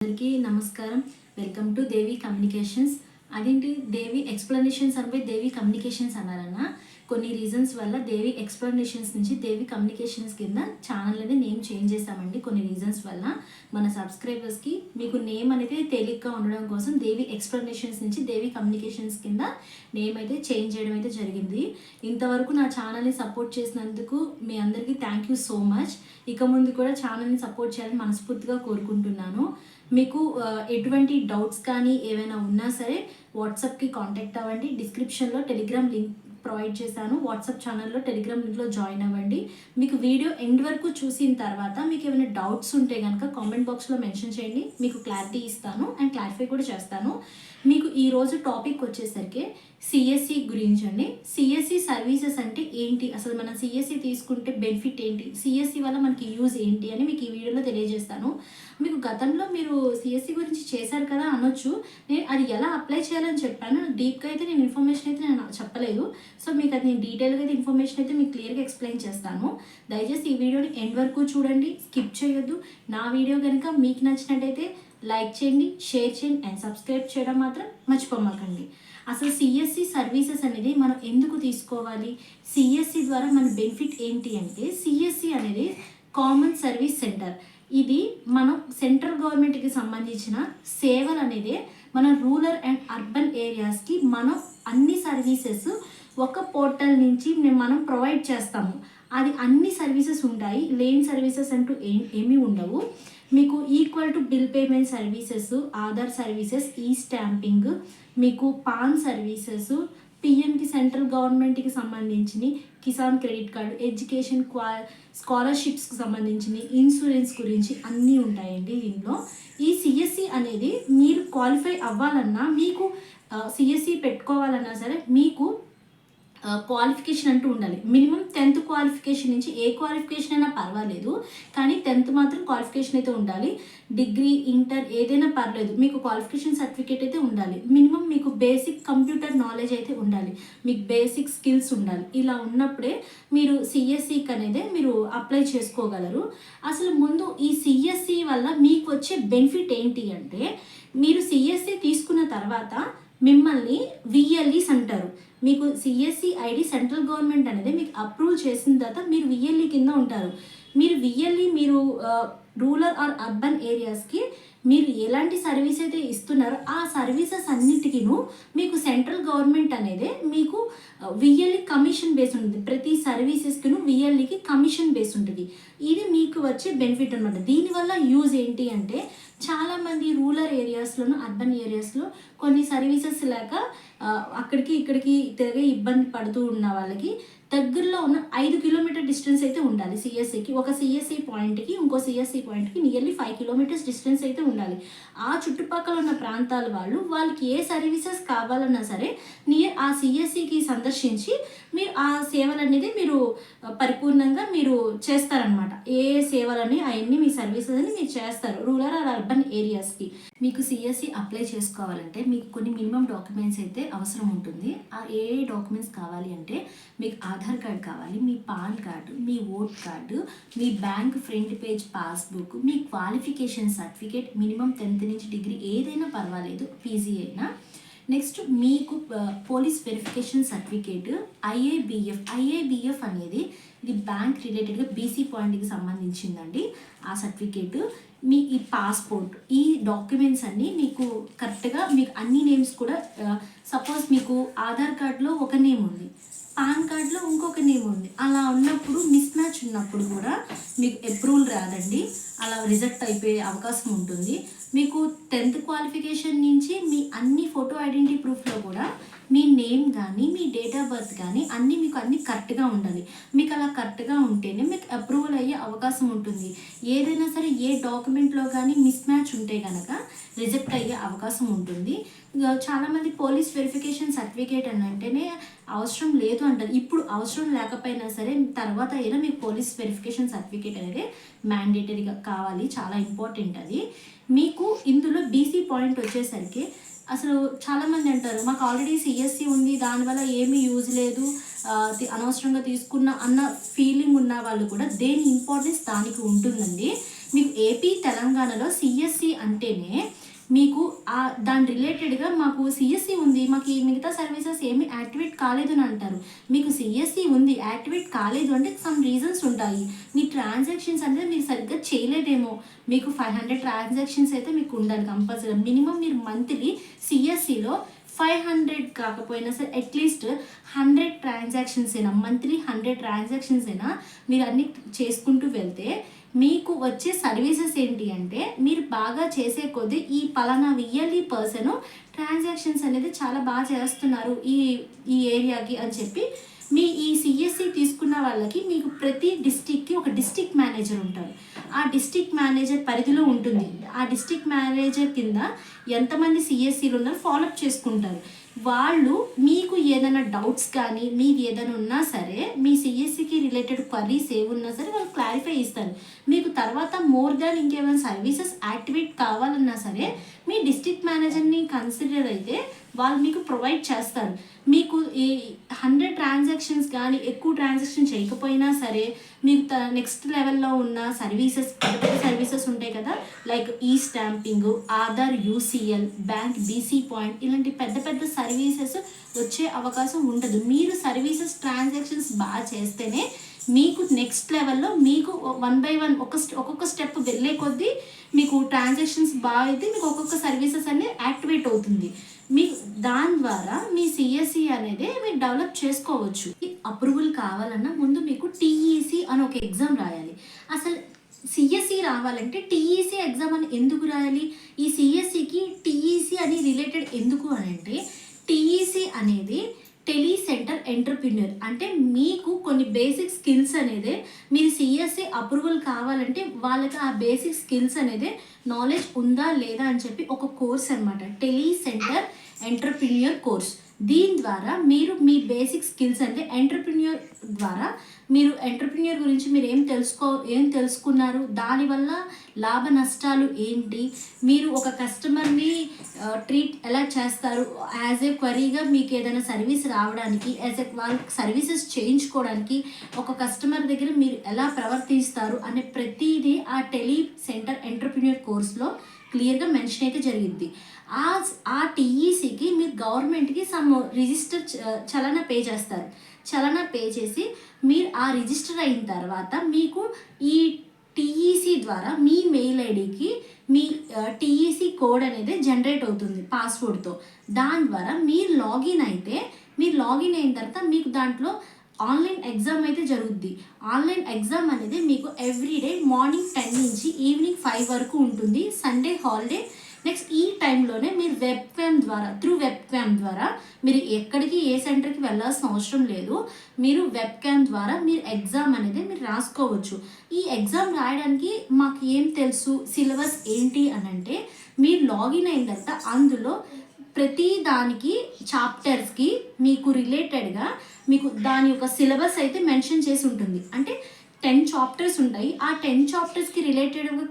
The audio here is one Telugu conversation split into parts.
అందరికీ నమస్కారం. Welcome to Devi communications. అదేంటి దేవి ఎక్స్ప్లెనేషన్స్ అనిపై దేవి కమ్యూనికేషన్స్ అన్నారన్న. కొన్ని రీజన్స్ వల్ల దేవి ఎక్స్ప్లెనేషన్స్ నుంచి దేవి కమ్యూనికేషన్స్ కింద ఛానల్ అనేది నేమ్ చేంజ్ చేశామండి. కొన్ని రీజన్స్ వల్ల మన సబ్స్క్రైబర్స్కి మీకు నేమ్ అనేది తేలిగ్గా ఉండడం కోసం దేవి ఎక్స్ప్లెనేషన్స్ నుంచి దేవి కమ్యూనికేషన్స్ కింద నేమ్ అయితే చేంజ్ చేయడం అయితే జరిగింది. ఇంతవరకు నా ఛానల్ని సపోర్ట్ చేసినందుకు మీ అందరికీ థ్యాంక్ యూ సో మచ్. ఇక ముందు కూడా ఛానల్ని సపోర్ట్ చేయాలని మనస్ఫూర్తిగా కోరుకుంటున్నాను. మీకు ఎటువంటి డౌట్స్ కానీ ఏమైనా ఉన్నా సరే వాట్సాప్కి కాంటాక్ట్ అవ్వండి. డిస్క్రిప్షన్లో టెలిగ్రామ్ లింక్ ప్రొవైడ్ చేశాను. వాట్సాప్ ఛానల్లో టెలిగ్రామ్ లింక్లో జాయిన్ అవ్వండి. మీకు వీడియో ఎండ్ వరకు చూసిన తర్వాత మీకు ఏమైనా డౌట్స్ ఉంటే కనుక కామెంట్ బాక్స్లో మెన్షన్ చేయండి. మీకు క్లారిటీ ఇస్తాను అండ్ క్లారిఫై కూడా చేస్తాను. మీకు ఈరోజు టాపిక్ వచ్చేసరికి సిఎస్సి గురించి అండి. సిఎస్సి సర్వీసెస్ అంటే ఏంటి, అసలు మనం సిఎస్సి తీసుకుంటే బెనిఫిట్ ఏంటి, సిఎస్సి వల్ల మనకి యూజ్ ఏంటి అని మీకు ఈ వీడియోలో తెలియజేస్తాను. మీకు గతంలో మీరు సిఎస్సి గురించి చేశారు కదా అనొచ్చు. నేను అది ఎలా అప్లై చేయాలని చెప్పాను. డీప్గా అయితే నేను ఇన్ఫర్మేషన్ అయితే నేను చెప్పలేదు. సో మీకు అది నేను డీటెయిల్గా అయితే ఇన్ఫర్మేషన్ అయితే మీకు క్లియర్గా ఎక్స్ప్లెయిన్ చేస్తాను. దయచేసి ఈ వీడియోని ఎండ్ వరకు చూడండి, స్కిప్ చేయొద్దు. నా వీడియో కనుక మీకు నచ్చినట్టయితే లైక్ చేయండి, షేర్ చేయండి అండ్ సబ్స్క్రైబ్ చేయడం మాత్రం మర్చిపోమాకండి. అసలు సిఎస్సి సర్వీసెస్ అనేది మనం ఎందుకు తీసుకోవాలి, సిఎస్సి ద్వారా మన బెనిఫిట్ ఏంటి అంటే, సిఎస్సి అనేది కామన్ సర్వీస్ సెంటర్. ఇది మనం సెంట్రల్ గవర్నమెంట్కి సంబంధించిన సేవలు అనేది మన రూరల్ అండ్ అర్బన్ ఏరియాస్కి మనం అన్ని సర్వీసెస్ ఒక పోర్టల్ నుంచి మనం ప్రొవైడ్ చేస్తాము. అది అన్ని సర్వీసెస్ ఉంటాయి, లేని సర్వీసెస్ అంటూ ఏమీ ఉండవు. మీకు equal to bill payment services, Aadhaar services, ఈ స్టాంపింగ్, మీకు పాన్ సర్వీసెస్, పిఎంకి సెంట్రల్ గవర్నమెంట్కి సంబంధించిన కిసాన్ క్రెడిట్ కార్డు, ఎడ్యుకేషన్ స్కాలర్షిప్స్కి సంబంధించిన ఇన్సూరెన్స్ గురించి అన్నీ ఉంటాయండి దీనిలో. ఈ సిఎస్సి అనేది మీరు క్వాలిఫై అవ్వాలన్నా, మీకు సిఎస్సి పెట్టుకోవాలన్నా సరే మీకు క్వాలిఫికేషన్ అంటూ ఉండాలి. మినిమం 10th క్వాలిఫికేషన్ నుంచి ఏ క్వాలిఫికేషన్ అయినా పర్వాలేదు, కానీ 10th మాత్రం క్వాలిఫికేషన్ అయితే ఉండాలి. డిగ్రీ, ఇంటర్ ఏదైనా పర్లేదు, మీకు క్వాలిఫికేషన్ సర్టిఫికేట్ అయితే ఉండాలి. మినిమం మీకు బేసిక్ కంప్యూటర్ నాలెడ్జ్ అయితే ఉండాలి, మీకు బేసిక్ స్కిల్స్ ఉండాలి. ఇలా ఉన్నప్పుడే మీరు సిఎస్సికి అనేది మీరు అప్లై చేసుకోగలరు. అసలు ముందు ఈ సిఎస్సి వల్ల మీకు వచ్చే బెనిఫిట్ ఏంటి అంటే, మీరు సిఎస్సి తీసుకున్న తర్వాత మిమ్మల్ని విఎల్ఈస్ అంటారు. మీకు సిఎస్సి ఐడి సెంట్రల్ గవర్నమెంట్ అనేది మీకు అప్రూవ్ చేసిన తర్వాత మీరు విఎల్ఈ కింద ఉంటారు. మీరు విఎల్ఈ మీరు రూరల్ ఆర్ అర్బన్ ఏరియాస్కి మీరు ఎలాంటి సర్వీస్ అయితే ఇస్తున్నారో ఆ సర్వీసెస్ అన్నిటికీను మీకు సెంట్రల్ గవర్నమెంట్ అనేది మీకు విఎల్ఈ కమిషన్ బేస్ ఉంటుంది. ప్రతి సర్వీసెస్కిను విఎల్ఈకి కమిషన్ బేస్ ఉంటుంది. ఇది మీకు వచ్చే బెనిఫిట్ అనమాట. దీనివల్ల యూజ్ ఏంటి అంటే, చాలామంది రూరల్ ఏరియాస్లోను అర్బన్ ఏరియాస్లో కొన్ని సర్వీసెస్ లేక అక్కడికి ఇక్కడికి తిరిగే ఇబ్బంది పడుతూ ఉన్న వాళ్ళకి దగ్గరలో ఉన్న 5 కిలోమీటర్ డిస్టెన్స్ అయితే ఉండాలి సిఎస్సికి. ఒక సిఎస్సి పాయింట్కి ఇంకో సిఎస్సి పాయింట్కి నియర్లీ 5 కిలోమీటర్స్ డిస్టెన్స్ అయితే ఉండాలి. ఆ చుట్టుపక్కల ఉన్న ప్రాంతాల వాళ్ళకి ఏ సర్వీసెస్ కావాలన్నా సరే ఆ సిఎస్సికి సందర్శించి మీరు ఆ సేవలు అనేది మీరు పరిపూర్ణంగా మీరు చేస్తారనమాట. ఏ సేవలని అవన్నీ మీ సర్వీసెస్ అని మీరు చేస్తారు రూరల్ ఆర్ అర్బన్ ఏరియాస్కి. మీకు సిఎస్సి అప్లై చేసుకోవాలంటే మీకు కొన్ని మినిమం డాక్యుమెంట్స్ అయితే అవసరం ఉంటుంది. ఆ ఏ డాక్యుమెంట్స్ కావాలి అంటే, మీకు ఆధార్ కార్డ్ కావాలి, మీ పాన్ కార్డు, మీ ఓట్ కార్డు, మీ బ్యాంక్ ఫ్రంట్ పేజ్ పాస్బుక్, మీ క్వాలిఫికేషన్ సర్టిఫికేట్, మినిమం 10th నుంచి డిగ్రీ ఏదైనా పర్వాలేదు, పీజీ అయినా. నెక్స్ట్ మీకు పోలీస్ వెరిఫికేషన్ సర్టిఫికేట్, ఐఏబిఎఫ్ అనేది ఇది బ్యాంక్ రిలేటెడ్గా బీసీ పాయింట్కి సంబంధించిందండి. ఆ సర్టిఫికేట్, మీ ఈ పాస్పోర్ట్, ఈ డాక్యుమెంట్స్ అన్నీ మీకు కరెక్ట్గా మీకు అన్ని నేమ్స్ కూడా సపోజ్ మీకు ఆధార్ కార్డులో ఒక నేమ్ ఉంది, పాన్ కార్డులో ఇంకొక నేమ్ ఉంది. అలా ఉన్నప్పుడు మిస్ మ్యాచ్ ఉన్నప్పుడు కూడా మీకు అప్రూవల్ రాదండి, అలా రిజెక్ట్ అయిపోయే అవకాశం ఉంటుంది. మీకు 10th క్వాలిఫికేషన్ నుంచి మీ అన్ని ఫోటో ఐడెంటిటీ ప్రూఫ్లో కూడా మీ నేమ్ కానీ మీ డేట్ ఆఫ్ బర్త్ కానీ మీకు అన్నీ కరెక్ట్గా ఉండాలి. మీకు అలా కరెక్ట్గా ఉంటేనే మీకు అప్రూవల్ అయ్యే అవకాశం ఉంటుంది. ఏదైనా సరే ఏ డాక్యుమెంట్లో కానీ మిస్ మ్యాచ్ ఉంటే కనుక రిజెక్ట్ అయ్యే అవకాశం ఉంటుంది. చాలామంది పోలీస్ వెరిఫికేషన్ సర్టిఫికేట్ అని అంటేనే అవసరం లేదు అంటారు. ఇప్పుడు అవసరం లేకపోయినా సరే తర్వాత అయినా మీకు పోలీస్ వెరిఫికేషన్ సర్టిఫికేట్ అనేది మ్యాండేటరీగా కావాలి, చాలా ఇంపార్టెంట్ అది. మీకు ఇందులో బీసీ పాయింట్ వచ్చేసరికి అసలు చాలామంది అంటారు మాకు ఆల్రెడీ సిఎస్సి ఉంది, దానివల్ల ఏమీ యూజ్ లేదు, అనవసరంగా తీసుకున్న అన్న ఫీలింగ్ ఉన్న వాళ్ళు కూడా దేని ఇంపార్టెన్స్ దానికి ఉంటుందండి. మీకు ఏపీ తెలంగాణలో సిఎస్సి అంటేనే మీకు దాని రిలేటెడ్గా మాకు సిఎస్సి ఉంది, మాకు ఈ మిగతా సర్వీసెస్ ఏమి యాక్టివేట్ కాలేదు అని అంటారు. మీకు సిఎస్సి ఉంది, యాక్టివేట్ కాలేదు అంటే సమ్ రీజన్స్ ఉంటాయి. మీ ట్రాన్సాక్షన్స్ అంటే మీరు సరిగ్గా చేయలేదేమో. మీకు 500 ట్రాన్సాక్షన్స్ అయితే మీకు ఉండాలి కంపల్సరీ. మినిమం మీరు మంత్లీ సిఎస్సిలో 500 కాకపోయినా సరే అట్లీస్ట్ 100 ట్రాన్సాక్షన్స్ అయినా, మంత్లీ 100 ట్రాన్సాక్షన్స్ అయినా మీరు అన్ని చేసుకుంటూ వెళ్తే మీకు వచ్చే సర్వీసెస్ ఏంటి అంటే, మీరు బాగా చేసే కొద్దీ ఈ పలానా విఎల్ఈ పర్సన్ ట్రాన్సాక్షన్స్ అనేది చాలా బాగా చేస్తున్నారు ఈ ఏరియాకి అని చెప్పి మీ ఈ సిఎస్సి తీసుకున్న వాళ్ళకి మీకు ప్రతి డిస్టిక్కి ఒక డిస్టిక్ మేనేజర్ ఉంటారు. ఆ డిస్టిక్ మేనేజర్ పరిధిలో ఉంటుంది. ఆ డిస్టిక్ మేనేజర్ కింద ఎంతమంది సిఎస్సీలు ఉన్నారో ఫాలోఅప్ చేసుకుంటారు. వాళ్ళు మీకు ఏదైనా డౌట్స్ కానీ మీరు ఏదైనా ఉన్నా సరే, మీ సిఎస్సికి రిలేటెడ్ క్వరీస్ ఏమున్నా సరే వాళ్ళు క్లారిఫై ఇస్తారు. మీకు తర్వాత మోర్ దాన్ ఇంకేమైనా సర్వీసెస్ యాక్టివేట్ కావాలన్నా సరే మీ డిస్ట్రిక్ట్ మేనేజర్ని కన్సిడర్ అయితే వాళ్ళు మీకు ప్రొవైడ్ చేస్తారు. మీకు ఈ 100 ట్రాన్సాక్షన్స్ కానీ ఎక్కువ ట్రాన్సాక్షన్ చేయకపోయినా సరే మీకు నెక్స్ట్ లెవెల్లో ఉన్న సర్వీసెస్ ఉంటాయి కదా, లైక్ ఈ stamping, Aadhaar UCL, bank BC point, ఇలాంటి పెద్ద సర్వీసెస్ వచ్చే అవకాశం ఉండదు. మీరు సర్వీసెస్ ట్రాన్సాక్షన్స్ బాగా చేస్తేనే మీకు నెక్స్ట్ లెవెల్లో మీకు 1 by 1 ఒక్కొక్క స్టెప్ వెళ్ళే కొద్దీ మీకు ట్రాన్సాక్షన్స్ బాగా అయితే మీకు ఒక్కొక్క సర్వీసెస్ అనేది యాక్టివేట్ అవుతుంది. మీకు దాని ద్వారా మీ సిఎస్సి అనేది మీరు డెవలప్ చేసుకోవచ్చు. అప్రూవల్ కావాలన్నా ముందు మీకు టీఈసి అని ఒక ఎగ్జామ్ రాయాలి. అసలు సిఎస్సి రావాలంటే టీఈసి ఎగ్జామ్ అని ఎందుకు రాయాలి? ఈ సిఎస్సికి టీఈసి అని రిలేటెడ్ ఎందుకు అని అంటే, టీఈసి అనేది టెలీ సెంటర్ ఎంటర్ప్రెన్యూర్. అంటే మీకు కొన్ని బేసిక్ స్కిల్స్ అనేది మీరు సిఎస్సి అప్రూవల్ కావాలంటే వాళ్ళకి ఆ బేసిక్ స్కిల్స్ అనేది నాలెడ్జ్ ఉందా లేదా అని చెప్పి ఒక కోర్స్ అనమాట, టెలీ సెంటర్ ఎంటర్ప్రెన్యూర్ కోర్స్. దీని ద్వారా మీరు మీ బేసిక్ స్కిల్స్ అంటే ఎంటర్ప్రెన్యూర్ ద్వారా మీరు ఎంటర్ప్రెన్యూర్ గురించి మీరు ఏం తెలుసుకున్నారు, దానివల్ల లాభ నష్టాలు ఏంటి, మీరు ఒక కస్టమర్ని ట్రీట్ ఎలా చేస్తారు, యాజ్ ఏ క్వరీగా మీకు ఏదైనా సర్వీస్ రావడానికి, యాజ్ ఏ వాళ్ళ సర్వీసెస్ చేయించుకోవడానికి ఒక కస్టమర్ దగ్గర మీరు ఎలా ప్రవర్తిస్తారు అనే ప్రతిదీ ఆ టెలీ సెంటర్ ఎంటర్ప్రెన్యూర్ కోర్స్లో క్లియర్గా మెన్షన్ అయితే జరిగింది. ఆ టీఈసీకి మీరు గవర్నమెంట్కి సమ్ రిజిస్టర్ చలనా పే చేస్తారు. చలనా పే చేసి మీరు ఆ రిజిస్టర్ అయిన తర్వాత మీకు ఈ టీఈసీ ద్వారా మీ మెయిల్ ఐడికి మీ టీఈసీ కోడ్ అనేది జనరేట్ అవుతుంది పాస్వర్డ్తో. దాని ద్వారా మీరు లాగిన్ అయిన తర్వాత మీకు దాంట్లో ఆన్లైన్ ఎగ్జామ్ అయితే జరుగుద్ది. ఆన్లైన్ ఎగ్జామ్ అనేది మీకు ఎవ్రీడే మార్నింగ్ 10 నుంచి ఈవినింగ్ 5 వరకు ఉంటుంది. Sunday holiday. నెక్స్ట్ ఈ టైంలోనే మీరు త్రూ వెబ్ క్యామ్ ద్వారా మీరు ఎక్కడికి ఏ సెంటర్కి వెళ్ళాల్సిన అవసరం లేదు. మీరు వెబ్ క్యామ్ ద్వారా మీరు ఎగ్జామ్ అనేది మీరు రాసుకోవచ్చు. ఈ ఎగ్జామ్ రాయడానికి మాకు ఏం తెలుసు, సిలబస్ ఏంటి అని అంటే, మీరు లాగిన్ అయిన తర్వాత అందులో ప్రతి దానికి చాప్టర్స్కి మీకు రిలేటెడ్గా మీకు దాని యొక్క సిలబస్ అయితే మెన్షన్ చేసి ఉంటుంది. అంటే 10 చాప్టర్స్ ఉంటాయి. ఆ 10 చాప్టర్స్కి రిలేటెడ్గా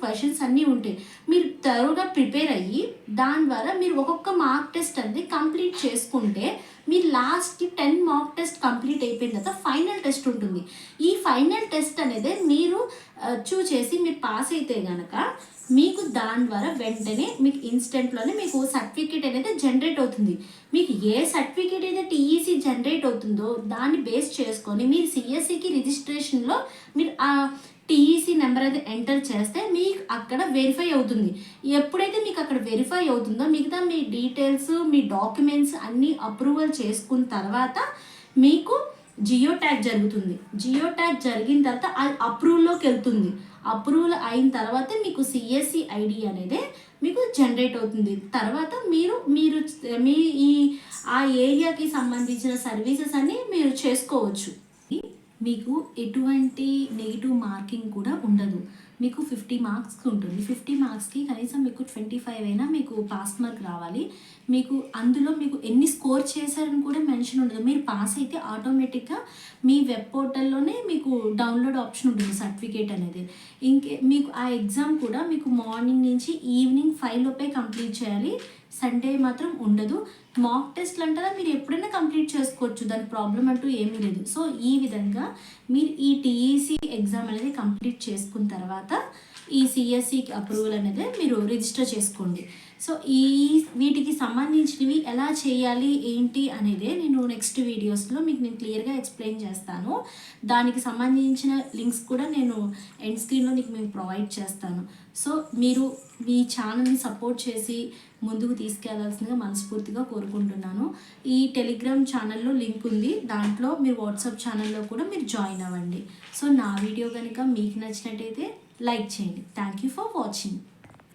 క్వశ్చన్స్ అన్నీ ఉంటాయి. మీరు త్వరగా ప్రిపేర్ అయ్యి దాని ద్వారా మీరు ఒక్కొక్క మార్క్ టెస్ట్ అనేది కంప్లీట్ చేసుకుంటే మీరు లాస్ట్కి 10 మార్క్ టెస్ట్ కంప్లీట్ అయిపోయిన తర్వాత ఫైనల్ టెస్ట్ ఉంటుంది. ఈ ఫైనల్ టెస్ట్ అనేది మీరు చేసి మీరు పాస్ అయితే కనుక మీకు దాని ద్వారా వెంటనే మీకు ఇన్స్టెంట్లోనే మీకు సర్టిఫికేట్ అనేది జనరేట్ అవుతుంది. మీకు ఏ సర్టిఫికేట్ అయితే టీఈసీ జనరేట్ అవుతుందో దాన్ని బేస్ చేసుకొని మీరు సిఎస్సికి రిజిస్ట్రేషన్లో మీరు ఆ టీఈసీ నెంబర్ అయితే ఎంటర్ చేస్తే మీకు అక్కడ వెరిఫై అవుతుంది. ఎప్పుడైతే మీకు అక్కడ వెరిఫై అవుతుందో మిగతా మీ డీటెయిల్స్, మీ డాక్యుమెంట్స్ అన్నీ అప్రూవల్ చేసుకున్న తర్వాత మీకు జియో ట్యాగ్ జరుగుతుంది. జియో ట్యాగ్ జరిగిన తర్వాత అది అప్రూవల్లోకి వెళ్తుంది. అప్రూవల్ అయిన తర్వాతే మీకు సిఎస్సి ఐడి అనేది మీకు జనరేట్ అవుతుంది. తర్వాత మీరు మీ ఆ ఏరియాకి సంబంధించిన సర్వీసెస్ అన్ని మీరు చేసుకోవచ్చు. మీకు ఎటువంటి నెగిటివ్ మార్కింగ్ కూడా ఉండదు. మీకు 50 మార్క్స్ ఉంటుంది. 50 మార్క్స్కి కనీసం మీకు 25 అయినా మీకు పాస్ మార్క్ రావాలి. మీకు అందులో మీకు ఎన్ని స్కోర్ చేశారని కూడా మెన్షన్ ఉండదు. మీరు పాస్ అయితే ఆటోమేటిక్గా మీ వెబ్ పోర్టల్లోనే మీకు డౌన్లోడ్ ఆప్షన్ ఉంటుంది సర్టిఫికేట్ అనేది. మీకు ఆ ఎగ్జామ్ కూడా మీకు మార్నింగ్ నుంచి ఈవినింగ్ 5 లోపే కంప్లీట్ చేయాలి. సండే మాత్రం ఉండదు. మాక్ టెస్ట్లు అంటారా మీరు ఎప్పుడైనా కంప్లీట్ చేసుకోవచ్చు, దాని ప్రాబ్లం అంటూ ఏమీ లేదు. సో ఈ విధంగా మీరు ఈ టీఈసీ ఎగ్జామ్ అనేది కంప్లీట్ చేసుకున్న తర్వాత ఈ సిఎస్సి అప్రూవల్ అనేది మీరు రిజిస్టర్ చేసుకోండి. సో వీటికి సంబంధించినవి ఎలా చేయాలి ఏంటి అనేదే నేను నెక్స్ట్ వీడియోస్లో మీకు నేను క్లియర్గా ఎక్స్ప్లెయిన్ చేస్తాను. దానికి సంబంధించిన లింక్స్ కూడా నేను ఎండ్ స్క్రీన్లో మీకు ప్రొవైడ్ చేస్తాను. సో మీరు మీ ఛానల్ని సపోర్ట్ చేసి ముందుకు తీసుకెళ్లాల్సిందిగా మనస్ఫూర్తిగా కోరుకుంటున్నాను. ఈ టెలిగ్రామ్ ఛానల్లో లింక్ ఉంది, దాంట్లో మీరు వాట్సాప్ ఛానల్లో కూడా మీరు జాయిన్ అవ్వండి. సో నా వీడియో కనుక మీకు నచ్చినట్టయితే లైక్ చేయండి. Thank you for watching.